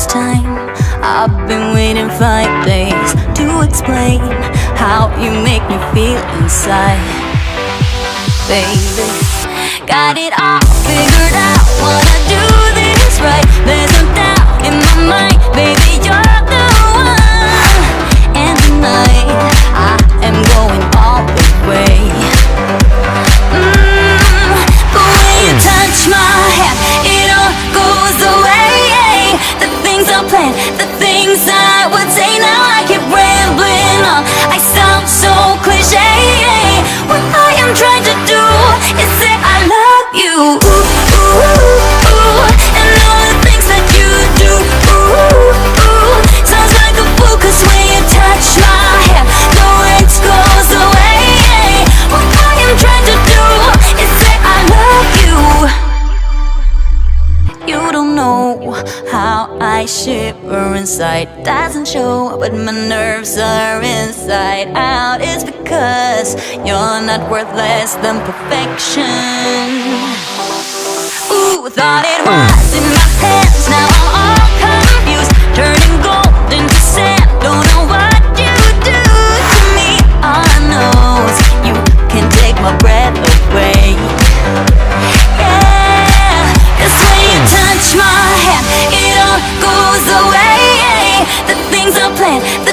this time. I've been waiting 5 days to explain how you make me feel inside. Baby, got it all figured out, wanna do this right. There's no doubt in my mind, baby, you're the one. And tonight, I am going all the way. The way you touch my hand, it all goes away. The things I planned, the things I would say, now I keep rambling on. I sound so cliche. What I am trying to do is say I love you. Ooh, ooh, ooh, and all the things that you do. Ooh, ooh, sounds like a fool, 'cause when you touch my hair, the words goes away. What I am trying to do is say I love you. You don't know how I shiver inside. Doesn't show, but my nerves are inside out. It's because you're not worth less than perfection. Ooh, thought it was in my hands, now I'm all confused. Turning gold into sand, don't know what you do to me. All I know is you can take my breath away. Yeah, 'cause when you touch my hand, it all goes away. The things I planned, the